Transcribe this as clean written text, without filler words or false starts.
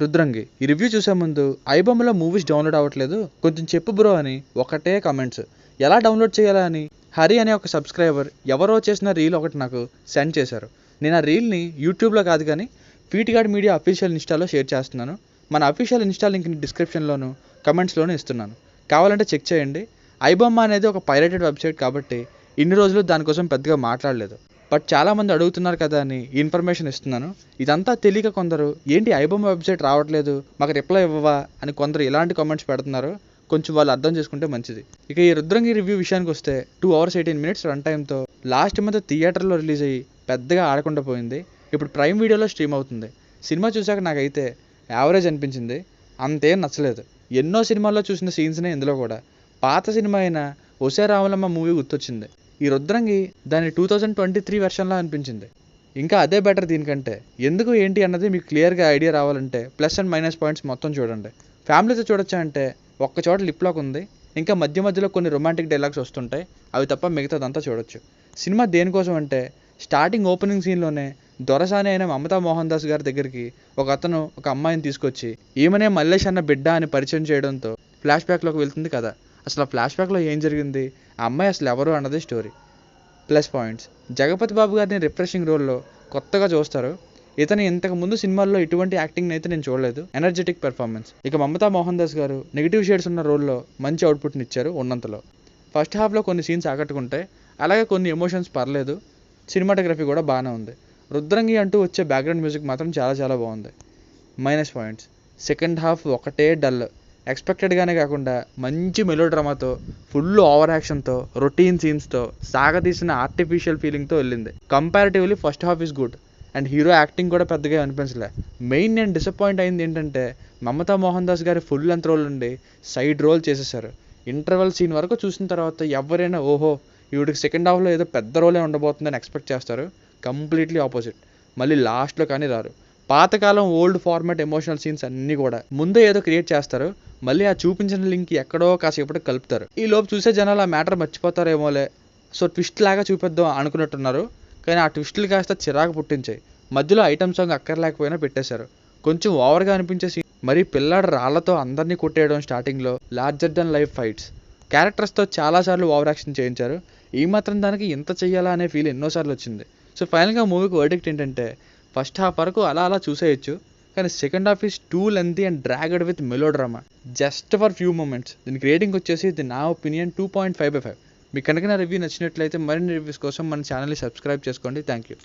రుద్రంగి ఈ రివ్యూ చూసే ముందు ఐబొమ్మలో మూవీస్ డౌన్లోడ్ అవ్వట్లేదు, కొంచెం చెప్పు బ్రో అని ఒకటే కమెంట్స్. ఎలా డౌన్లోడ్ చేయాలా అని హరి అనే ఒక సబ్స్క్రైబర్ ఎవరో చేసిన రీల్ ఒకటి నాకు సెండ్ చేశారు. నేను ఆ రీల్ని యూట్యూబ్లో కాదు కానీ ఫీట్గార్డ్ మీడియా అఫీషియల్ ఇన్స్టాలో షేర్ చేస్తున్నాను. మన అఫీషియల్ ఇన్స్టా లింక్ని డిస్క్రిప్షన్లోను కమెంట్స్లోనూ ఇస్తున్నాను, కావాలంటే చెక్ చేయండి. ఐబొమ్మ అనేది ఒక పైరేటెడ్ వెబ్సైట్ కాబట్టి ఇన్ని రోజులు దానికోసం పెద్దగా మాట్లాడలేదు. బట్ చాలామంది అడుగుతున్నారు కదా అని ఇన్ఫర్మేషన్ ఇస్తున్నాను. ఇదంతా తెలియక కొందరు ఏంటి ఐబొమ్మ వెబ్సైట్ రావట్లేదు, మాకు రిప్లై ఇవ్వవా అని కొందరు ఇలాంటి కామెంట్స్ పెడుతున్నారు. కొంచెం వాళ్ళు అర్థం చేసుకుంటే మంచిది. ఇక ఈ రుద్రంగి రివ్యూ విషయానికి వస్తే 2 hours 18 minutes రన్ టైంతో లాస్ట్ మంత్ థియేటర్లో రిలీజ్ అయ్యి పెద్దగా ఆడకుండా పోయింది. ఇప్పుడు ప్రైమ్ వీడియోలో స్ట్రీమ్ అవుతుంది. సినిమా చూసాక నాకైతే యావరేజ్ అనిపించింది, అంతేం నచ్చలేదు. ఎన్నో సినిమాల్లో చూసిన సీన్స్నే ఇందులో కూడా. పాత సినిమా అయిన ఒసే రాములమ్మ మూవీ గుర్తొచ్చింది. ఈ రుద్రంగి దాని 2023 వెర్షన్లా అనిపించింది. ఇంకా అదే బెటర్ దీనికంటే. ఎందుకు ఏంటి అన్నది మీకు క్లియర్గా ఐడియా రావాలంటే ప్లస్ అండ్ మైనస్ పాయింట్స్ మొత్తం చూడండి. ఫ్యామిలీతో చూడొచ్చా అంటే ఒక్క చోట లిప్ లాక్ ఉంది, ఇంకా మధ్య మధ్యలో కొన్ని రొమాంటిక్ డైలాగ్స్ వస్తుంటాయి, అవి తప్ప మిగతాదంతా చూడొచ్చు. సినిమా దేనికోసం అంటే స్టార్టింగ్ ఓపెనింగ్ సీన్లోనే దొరసాని అయిన మమతా మోహన్ దాస్ గారి దగ్గరికి ఒక అతను ఒక అమ్మాయిని తీసుకొచ్చి ఈమెనే మల్లేష్ అన్న బిడ్డ అని పరిచయం చేయడంతో ఫ్లాష్ బ్యాక్లోకి వెళ్తుంది కదా. అసలు ఆ ఫ్లాష్ బ్యాక్లో ఏం జరిగింది, ఆ అమ్మాయి అసలు ఎవరు అన్నది స్టోరీ. ప్లస్ పాయింట్స్, జగపతి బాబు గారిని రిఫ్రెషింగ్ రోల్లో కొత్తగా చూస్తారు. ఇతను ఇంతకు ముందు సినిమాల్లో ఇటువంటి యాక్టింగ్ అయితే నేను చూడలేదు. Energetic performance. ఇక మమతా మోహన్ దాస్ గారు నెగిటివ్ షేడ్స్ ఉన్న రోల్లో మంచి అవుట్పుట్ని ఇచ్చారు ఉన్నంతలో. ఫస్ట్ హాఫ్లో కొన్ని సీన్స్ ఆకట్టుకుంటాయి, అలాగే కొన్ని ఎమోషన్స్ పర్లేదు. సినిమాటోగ్రఫీ కూడా బాగానే ఉంది. రుద్రంగి అంటూ వచ్చే బ్యాక్గ్రౌండ్ మ్యూజిక్ మాత్రం చాలా చాలా బాగుంది. మైనస్ పాయింట్స్, సెకండ్ హాఫ్ ఒకటే డల్. ఎక్స్పెక్టెడ్గానే కాకుండా మంచి మెలో డ్రామాతో, ఫుల్ ఓవర్ యాక్షన్తో, రొటీన్ సీన్స్తో, సాగతీసిన ఆర్టిఫిషియల్ ఫీలింగ్తో వెళ్ళింది. Comparatively first half is good and hero acting కూడా పెద్దగా అనిపించలే. మెయిన్ నేను డిసప్పాయింట్ అయింది ఏంటంటే మమతా మోహన్ దాస్ గారి ఫుల్ లెంత్ రోల్ నుండి సైడ్ రోల్ చేసేసారు. ఇంటర్వెల్ సీన్ వరకు చూసిన తర్వాత ఎవరైనా ఓహో ఈవిడికి సెకండ్ హాఫ్లో ఏదో పెద్ద రోలే ఉండబోతుందని ఎక్స్పెక్ట్ చేస్తారు. Completely opposite. మళ్ళీ లాస్ట్లో కానీ రారు. పాతకాలం ఓల్డ్ ఫార్మాట్ ఎమోషనల్ సీన్స్ అన్నీ కూడా ముందే ఏదో క్రియేట్ చేస్తారు, మళ్ళీ ఆ చూపించిన లింక్ ఎక్కడో కాసేపటికి కలుపుతారు. ఈ లోపు చూసే జనాలు ఆ మ్యాటర్ మర్చిపోతారేమోలే, సో ట్విస్ట్ లాగా చూపిద్దాం అనుకున్నట్టున్నారు. కానీ ఆ ట్విస్టులు కాస్త చిరాకు పుట్టించాయి. మధ్యలో ఐటమ్ సాంగ్ అక్కర్లేకపోయినా పెట్టేశారు. కొంచెం ఓవర్గా అనిపించే సీన్, మరి పిల్లాడు రాళ్లతో అందరినీ కొట్టేయడం స్టార్టింగ్లో, లార్జర్ దెన్ లైఫ్ ఫైట్స్, క్యారెక్టర్స్తో చాలాసార్లు ఓవర్ యాక్షన్ చేయించారు. ఈ మాత్రం దానికి ఎంత చెయ్యాలా అనే ఫీల్ ఎన్నోసార్లు వచ్చింది. సో ఫైనల్గా మూవీకి వర్డిక్ట్ ఏంటంటే ఫస్ట్ హాఫ్ వరకు అలా అలా చూసేయచ్చు, కానీ second half is too lengthy and dragged with melodrama just for few moments. దీనికి రేటింగ్ వచ్చేసి ఇది నా ఒపీనియన్ 2.5/5. మీకు కనుక నా రివ్యూ నచ్చినట్లయితే మరిన్ని రివ్యూస్ కోసం మన ఛానల్ని సబ్స్క్రైబ్ చేసుకోండి. Thank you.